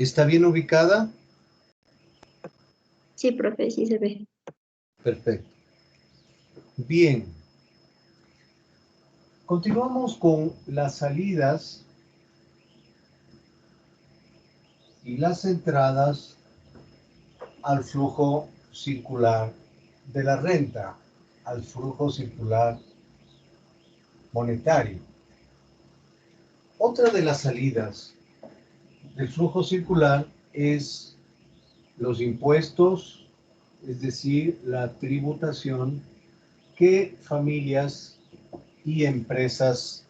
¿Está bien ubicada? Sí, profe, sí se ve. Perfecto. Bien. Continuamos con las salidas y las entradas al flujo circular de la renta, al flujo circular monetario. Otra de las salidas del flujo circular es los impuestos, es decir, la tributación que familias y empresas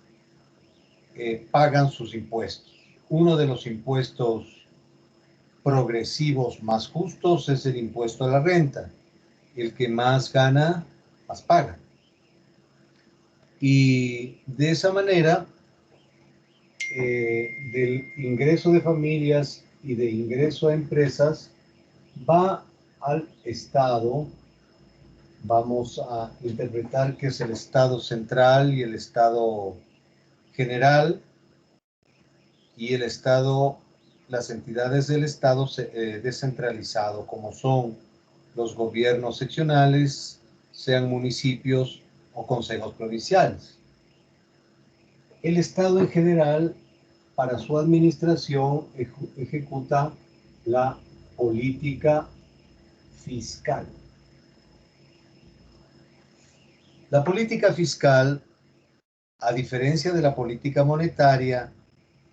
pagan sus impuestos. Uno de los impuestos progresivos más justos es el impuesto a la renta. El que más gana, más paga. Y de esa manera, del ingreso de familias y de ingreso a empresas, va al Estado. Vamos a interpretar que es el Estado central y el Estado general, y el Estado, las entidades del Estado descentralizado, como son los gobiernos seccionales, sean municipios o consejos provinciales. El Estado en general, para su administración, ejecuta la política fiscal. La política fiscal, a diferencia de la política monetaria,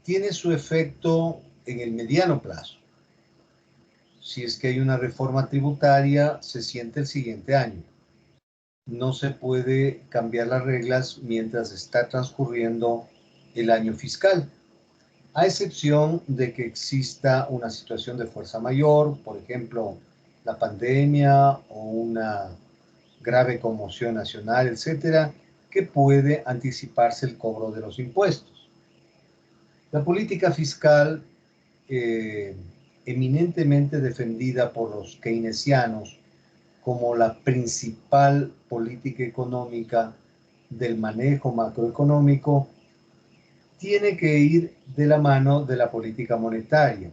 tiene su efecto en el mediano plazo. Si es que hay una reforma tributaria, se siente el siguiente año. No se puede cambiar las reglas mientras está transcurriendo el año fiscal, a excepción de que exista una situación de fuerza mayor, por ejemplo, la pandemia o una grave conmoción nacional, etcétera, que puede anticiparse el cobro de los impuestos. La política fiscal, eminentemente defendida por los keynesianos como la principal política económica del manejo macroeconómico, tiene que ir de la mano de la política monetaria,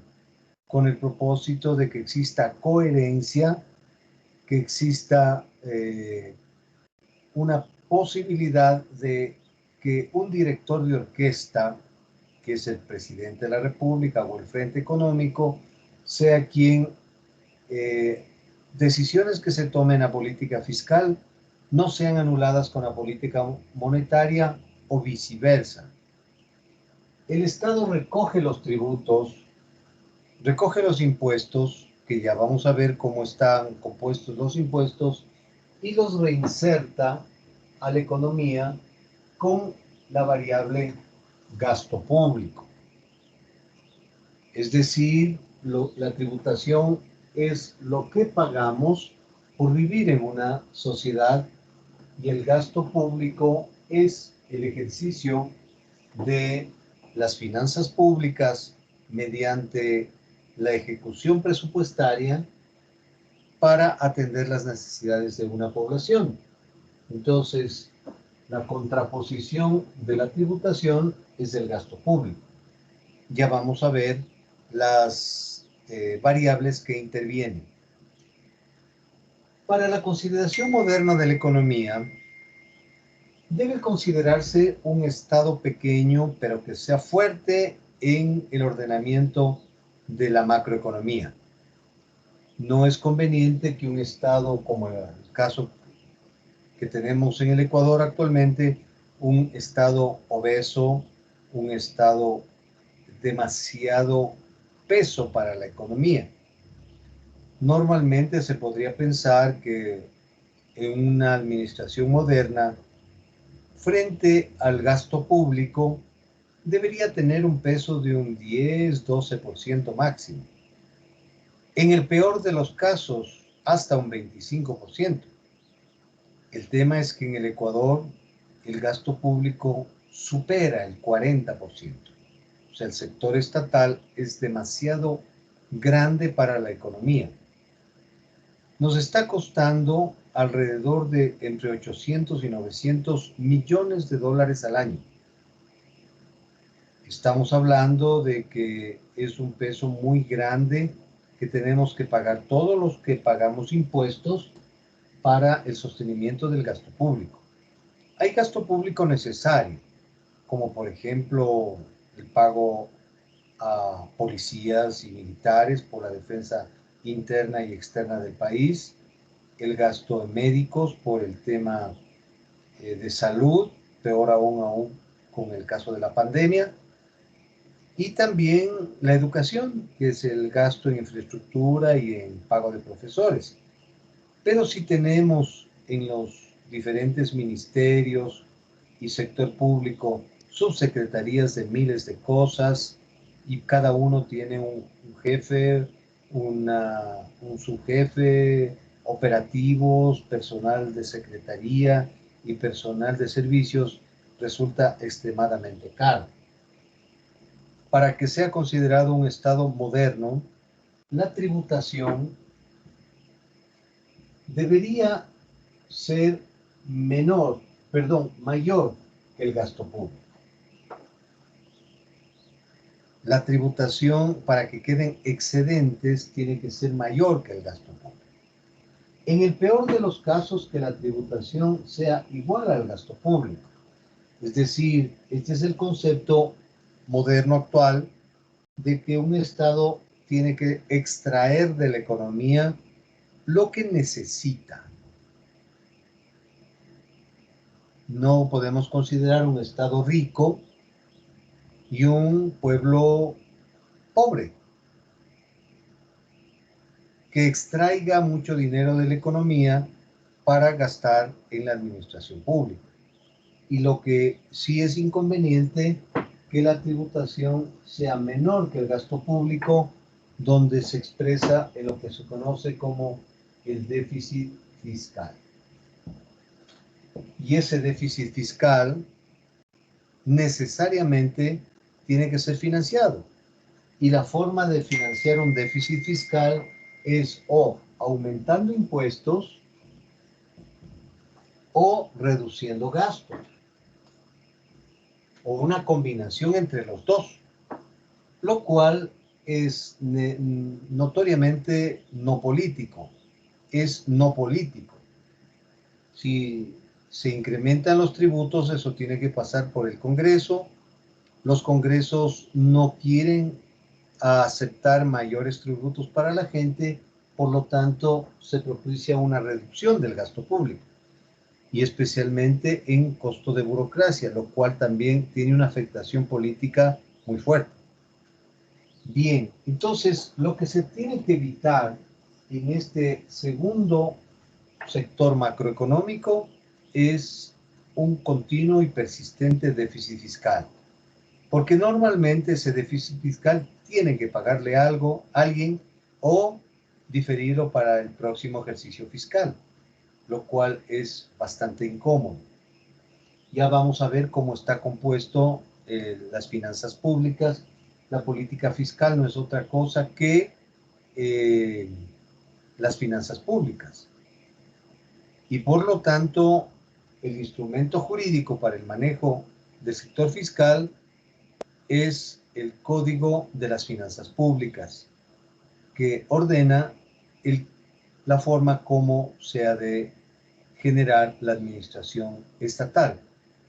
con el propósito de que exista coherencia, que exista una posibilidad de que un director de orquesta, que es el presidente de la República o el Frente Económico, sea quien decisiones que se tomen a política fiscal no sean anuladas con la política monetaria o viceversa. El Estado recoge los tributos, recoge los impuestos, que ya vamos a ver cómo están compuestos los impuestos, y los reinserta a la economía con la variable gasto público. Es decir, la tributación es lo que pagamos por vivir en una sociedad, y el gasto público es el ejercicio de las finanzas públicas mediante la ejecución presupuestaria para atender las necesidades de una población. Entonces, la contraposición de la tributación es el gasto público. Ya vamos a ver las variables que intervienen. Para la consideración moderna de la economía, debe considerarse un Estado pequeño, pero que sea fuerte en el ordenamiento de la macroeconomía. No es conveniente que un Estado, como el caso que tenemos en el Ecuador actualmente, un Estado obeso, un Estado demasiado peso para la economía. Normalmente se podría pensar que en una administración moderna, frente al gasto público, debería tener un peso de un 10-12% máximo. En el peor de los casos, hasta un 25%. El tema es que en el Ecuador el gasto público supera el 40%. O sea, el sector estatal es demasiado grande para la economía. Nos está costando alrededor de entre 800 y 900 millones de dólares al año. Estamos hablando de que es un peso muy grande que tenemos que pagar todos los que pagamos impuestos para el sostenimiento del gasto público. Hay gasto público necesario, como por ejemplo el pago a policías y militares por la defensa interna y externa del país, el gasto de médicos por el tema de salud, peor aún con el caso de la pandemia, y también la educación, que es el gasto en infraestructura y en pago de profesores. Pero si tenemos en los diferentes ministerios y sector público subsecretarías de miles de cosas y cada uno tiene un jefe, un subjefe, operativos, personal de secretaría y personal de servicios, resulta extremadamente caro. Para que sea considerado un Estado moderno, la tributación debería ser mayor que el gasto público. La tributación, para que queden excedentes, tiene que ser mayor que el gasto público. En el peor de los casos, que la tributación sea igual al gasto público. Es decir, este es el concepto moderno actual de que un Estado tiene que extraer de la economía lo que necesita. No podemos considerar un Estado rico y un pueblo pobre, que extraiga mucho dinero de la economía para gastar en la administración pública. Y lo que sí es inconveniente, que la tributación sea menor que el gasto público, donde se expresa en lo que se conoce como el déficit fiscal. Y ese déficit fiscal necesariamente tiene que ser financiado. Y la forma de financiar un déficit fiscal es o aumentando impuestos o reduciendo gastos, o una combinación entre los dos, lo cual es notoriamente no político, es no político. Si se incrementan los tributos, eso tiene que pasar por el Congreso. Los congresos no quieren aceptar mayores tributos para la gente, por lo tanto se propicia una reducción del gasto público y especialmente en costo de burocracia, lo cual también tiene una afectación política muy fuerte. Bien, entonces lo que se tiene que evitar en este segundo sector macroeconómico es un continuo y persistente déficit fiscal, porque normalmente ese déficit fiscal tiene que pagarle algo a alguien o diferirlo para el próximo ejercicio fiscal, lo cual es bastante incómodo. Ya vamos a ver cómo está compuesto las finanzas públicas. La política fiscal no es otra cosa que las finanzas públicas. Y por lo tanto, el instrumento jurídico para el manejo del sector fiscal es el Código de las Finanzas Públicas, que ordena la forma como se ha de generar la administración estatal.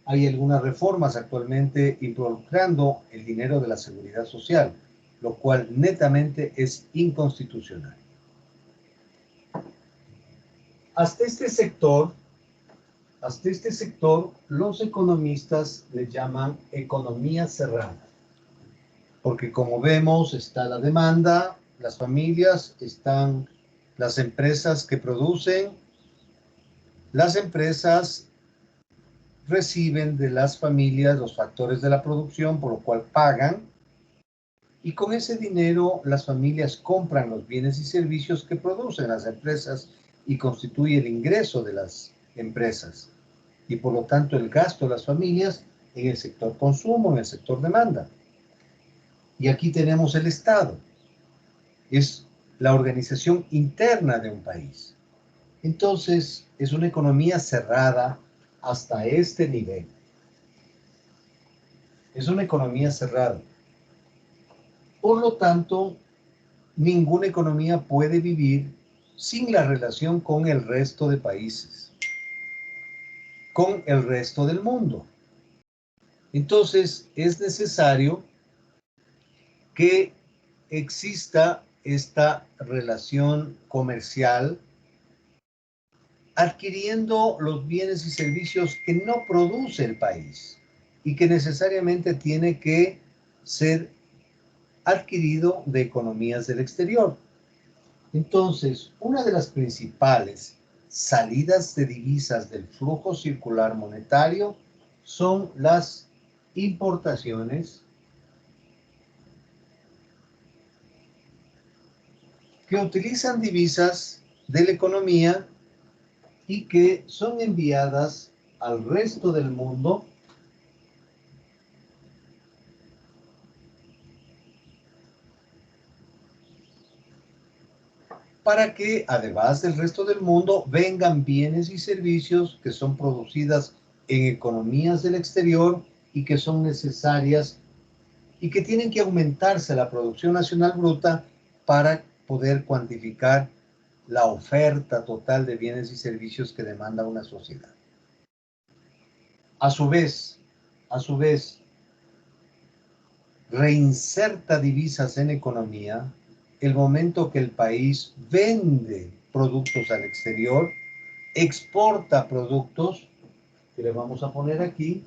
Hay algunas reformas actualmente involucrando el dinero de la seguridad social, lo cual netamente es inconstitucional. Hasta este sector, los economistas le llaman economía cerrada, porque como vemos está la demanda, las familias, están las empresas que producen, las empresas reciben de las familias los factores de la producción, por lo cual pagan, y con ese dinero las familias compran los bienes y servicios que producen las empresas y constituye el ingreso de las empresas, y por lo tanto el gasto de las familias en el sector consumo, en el sector demanda. Y aquí tenemos el Estado, es la organización interna de un país. Entonces es una economía cerrada hasta este nivel. Es una economía cerrada. Por lo tanto, ninguna economía puede vivir sin la relación con el resto de países, con el resto del mundo. Entonces, es necesario que exista esta relación comercial adquiriendo los bienes y servicios que no produce el país y que necesariamente tiene que ser adquirido de economías del exterior. Entonces, una de las principales salidas de divisas del flujo circular monetario son las importaciones que utilizan divisas de la economía y que son enviadas al resto del mundo para que, además del resto del mundo, vengan bienes y servicios que son producidas en economías del exterior y que son necesarias y que tienen que aumentarse la producción nacional bruta para poder cuantificar la oferta total de bienes y servicios que demanda una sociedad. A su vez, a su vez, reinserta divisas en economía el momento que el país vende productos al exterior, exporta productos, que le vamos a poner aquí,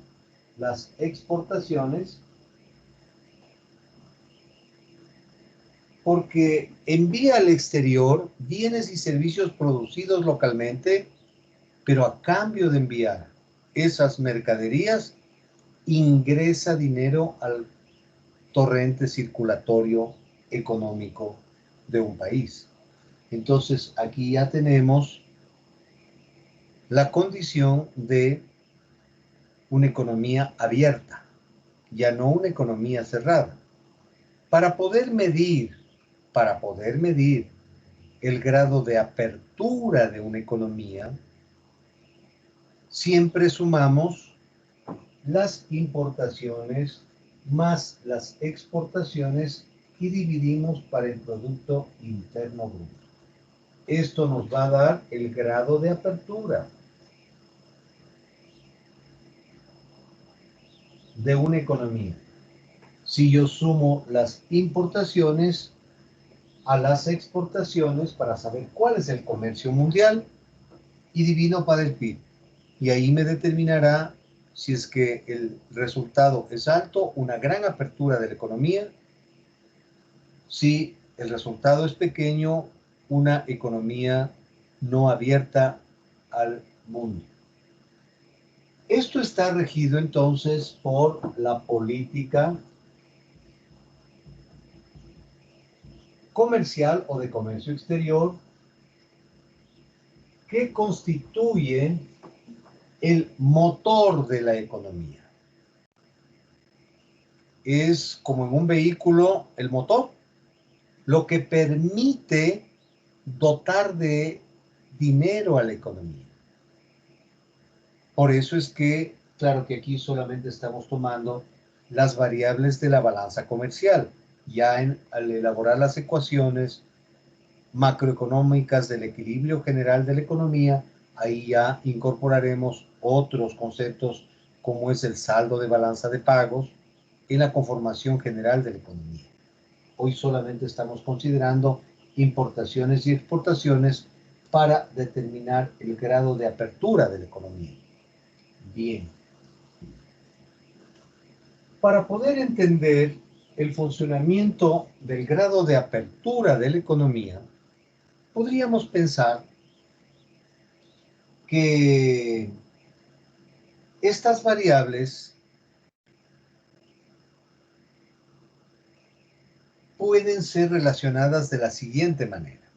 las exportaciones, porque envía al exterior bienes y servicios producidos localmente, pero a cambio de enviar esas mercaderías, ingresa dinero al torrente circulatorio económico de un país. Entonces, aquí ya tenemos la condición de una economía abierta, ya no una economía cerrada. Para poder medir, para poder medir el grado de apertura de una economía, siempre sumamos las importaciones más las exportaciones y dividimos para el Producto Interno Bruto. Esto nos va a dar el grado de apertura de una economía. Si yo sumo las importaciones a las exportaciones para saber cuál es el comercio mundial y divido para el PIB. Y ahí me determinará si es que el resultado es alto, una gran apertura de la economía, si el resultado es pequeño, una economía no abierta al mundo. Esto está regido entonces por la política comercial o de comercio exterior que constituye el motor de la economía. Es como en un vehículo el motor, lo que permite dotar de dinero a la economía. Por eso es que, claro que aquí solamente estamos tomando las variables de la balanza comercial. Ya al elaborar las ecuaciones macroeconómicas del equilibrio general de la economía, ahí ya incorporaremos otros conceptos como es el saldo de balanza de pagos en la conformación general de la economía. Hoy solamente estamos considerando importaciones y exportaciones para determinar el grado de apertura de la economía. Bien. Para poder entender el funcionamiento del grado de apertura de la economía, podríamos pensar que estas variables pueden ser relacionadas de la siguiente manera.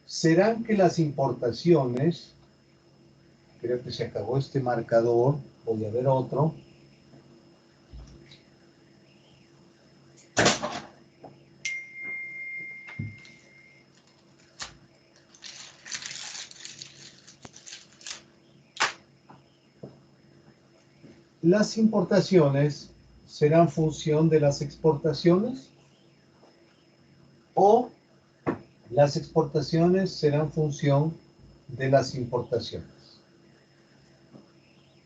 ¿Serán que las importaciones, creo que se acabó este marcador, voy a ver otro, ¿Las importaciones serán función de las exportaciones o las exportaciones serán función de las importaciones?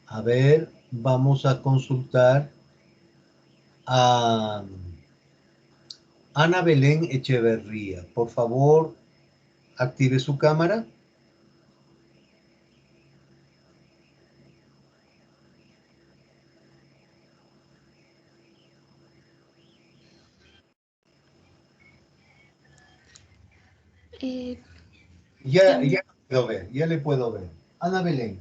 A ver, vamos a consultar a Ana Belén Echeverría. Por favor, active su cámara. Ya puedo ver, ya le puedo ver. Ana Belén,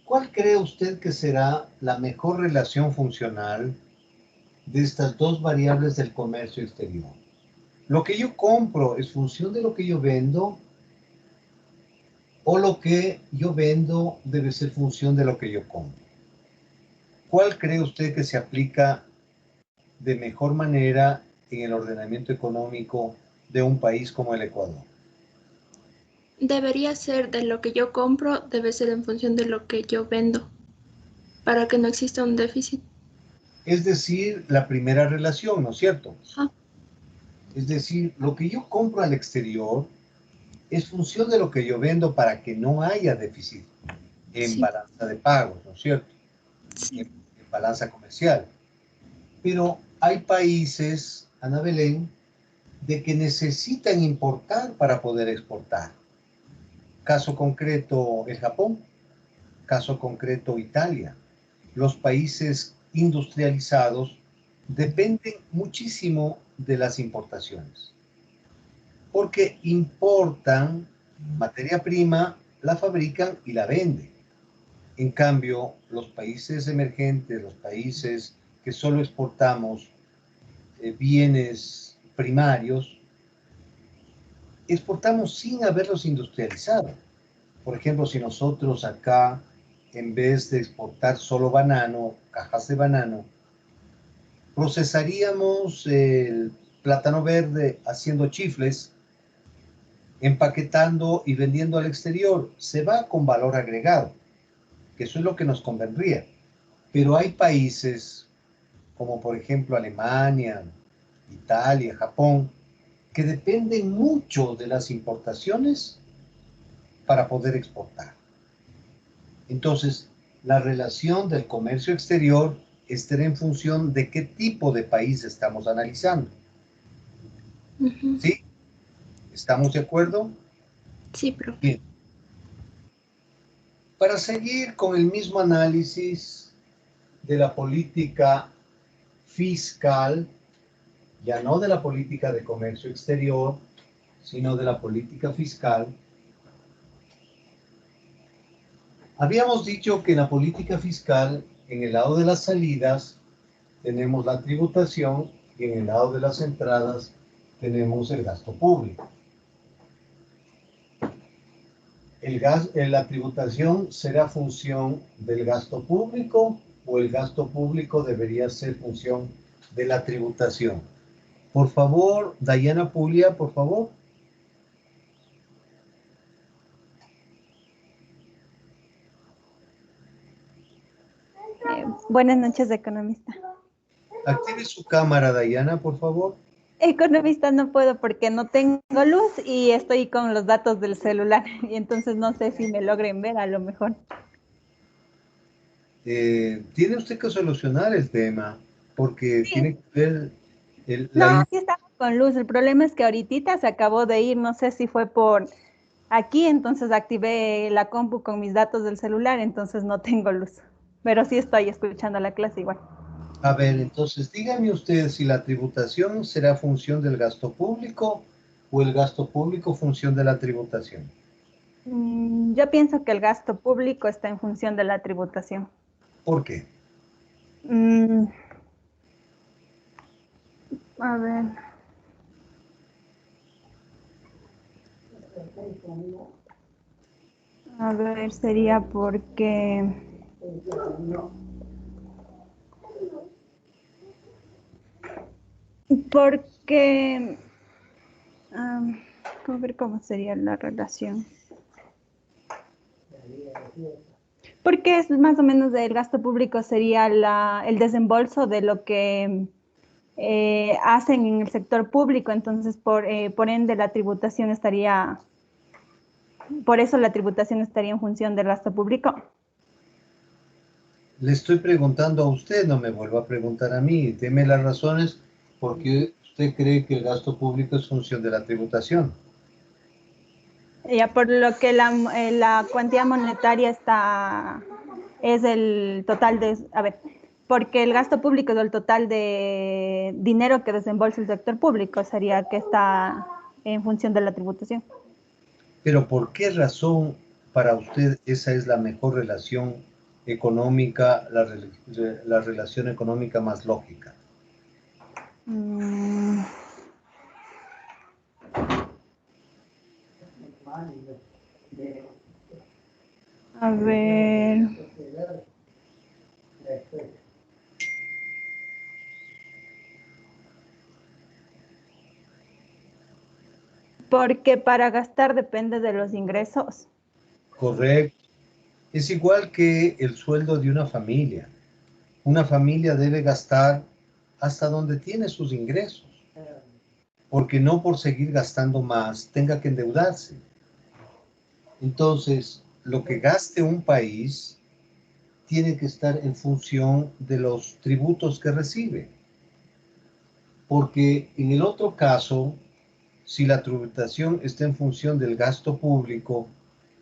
¿cuál cree usted que será la mejor relación funcional de estas dos variables del comercio exterior? ¿Lo que yo compro es función de lo que yo vendo o lo que yo vendo debe ser función de lo que yo compro? ¿Cuál cree usted que se aplica de mejor manera en el ordenamiento económico de un país como el Ecuador? Debería ser de lo que yo compro, debe ser en función de lo que yo vendo, para que no exista un déficit. Es decir, la primera relación, ¿no es cierto? Ah, Es decir, lo que yo compro al exterior es función de lo que yo vendo para que no haya déficit en sí, balanza de pagos, ¿no es cierto? sí. En balanza comercial. Pero hay países, Ana Belén, de que necesitan importar para poder exportar. Caso concreto, el Japón. Caso concreto, Italia. Los países industrializados dependen muchísimo de las importaciones, porque importan materia prima, la fabrican y la venden. En cambio, los países emergentes, los países que solo exportamos bienes primarios, exportamos sin haberlos industrializado. Por ejemplo, si nosotros acá, en vez de exportar solo banano, cajas de banano, procesaríamos el plátano verde haciendo chifles, empaquetando y vendiendo al exterior, se va con valor agregado, que eso es lo que nos convendría. Pero hay países como por ejemplo Alemania, Italia, Japón, que dependen mucho de las importaciones para poder exportar. Entonces, la relación del comercio exterior estará en función de qué tipo de país estamos analizando. Ujú. ¿Sí? ¿Estamos de acuerdo? Sí, profe. Bien. Para seguir con el mismo análisis de la política fiscal, ya no de la política de comercio exterior, sino de la política fiscal, habíamos dicho que en la política fiscal, en el lado de las salidas, tenemos la tributación y en el lado de las entradas tenemos el gasto público. La tributación será función del gasto público o el gasto público debería ser función de la tributación. Por favor, Dayana Puglia, por favor. Buenas noches, economista. Active su cámara, Dayana, por favor. Economista no puedo porque no tengo luz y estoy con los datos del celular y entonces no sé si me logren ver a lo mejor. Tiene usted que solucionar el tema porque Sí. tiene que ver No, sí estamos con luz. El problema es que ahorita se acabó de ir, no sé si fue por aquí, entonces activé la compu con mis datos del celular, entonces no tengo luz. Pero sí estoy escuchando la clase igual. A ver, entonces dígame usted si la tributación será función del gasto público o el gasto público función de la tributación. Yo pienso que el gasto público está en función de la tributación. ¿Por qué? Mm, a ver. A ver, sería porque, a ver cómo sería la relación. Porque es más o menos el gasto público sería el desembolso de lo que hacen en el sector público, entonces por ende la tributación estaría, por eso la tributación estaría en función del gasto público. Le estoy preguntando a usted, no me vuelva a preguntar a mí. Deme las razones por qué usted cree que el gasto público es función de la tributación. Ya por lo que la cuantía monetaria es el total porque el gasto público es el total de dinero que desembolsa el sector público, sería que está en función de la tributación. Pero ¿por qué razón para usted esa es la mejor relación económica, la relación económica más lógica? A ver. Porque para gastar depende de los ingresos. Correcto. Es igual que el sueldo de una familia. Una familia debe gastar hasta donde tiene sus ingresos, porque no por seguir gastando más tenga que endeudarse. Entonces, lo que gaste un país tiene que estar en función de los tributos que recibe. Porque en el otro caso, si la tributación está en función del gasto público,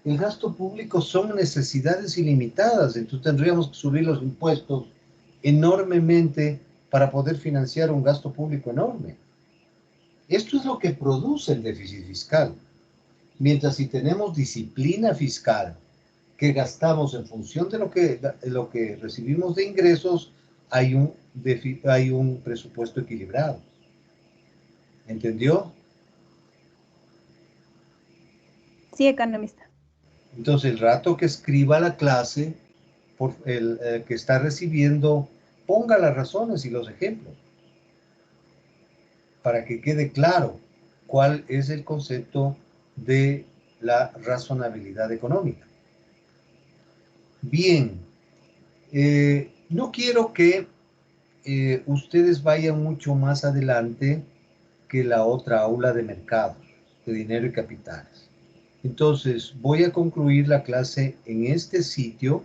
el gasto público son necesidades ilimitadas, entonces tendríamos que subir los impuestos enormemente para poder financiar un gasto público enorme. Esto es lo que produce el déficit fiscal. Mientras si tenemos disciplina fiscal, que gastamos en función de lo que recibimos de ingresos, hay un presupuesto equilibrado. ¿Entendió? Sí, economista. Entonces, el rato que escriba la clase, por el que está recibiendo, ponga las razones y los ejemplos para que quede claro cuál es el concepto de la razonabilidad económica. Bien, no quiero que ustedes vayan mucho más adelante que la otra aula de mercados, de dinero y capitales. Entonces, voy a concluir la clase en este sitio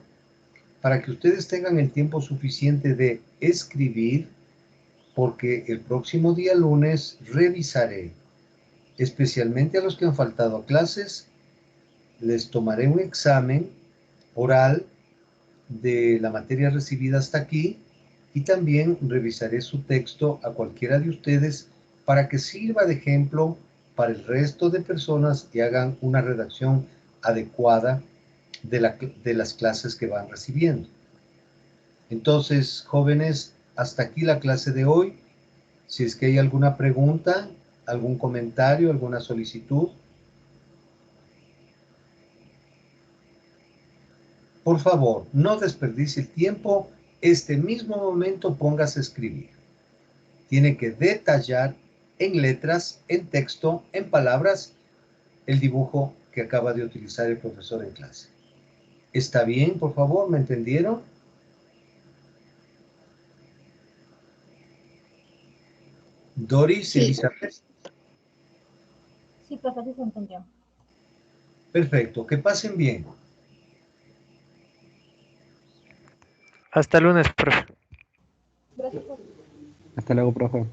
para que ustedes tengan el tiempo suficiente de escribir, porque el próximo día lunes revisaré, especialmente a los que han faltado a clases, les tomaré un examen oral de la materia recibida hasta aquí y también revisaré su texto a cualquiera de ustedes para que sirva de ejemplo para el resto de personas y hagan una redacción adecuada de las clases que van recibiendo. Entonces, jóvenes, hasta aquí la clase de hoy. Si es que hay alguna pregunta, algún comentario, alguna solicitud, por favor, no desperdicie el tiempo. Este mismo momento póngase a escribir. Tiene que detallar en letras, en texto, en palabras, el dibujo que acaba de utilizar el profesor en clase. ¿Está bien, por favor? ¿Me entendieron? Doris, Sí. Elizabeth. Sí, profesor, se entendió. Perfecto, que pasen bien. Hasta lunes, profe. Gracias. Hasta luego, profe.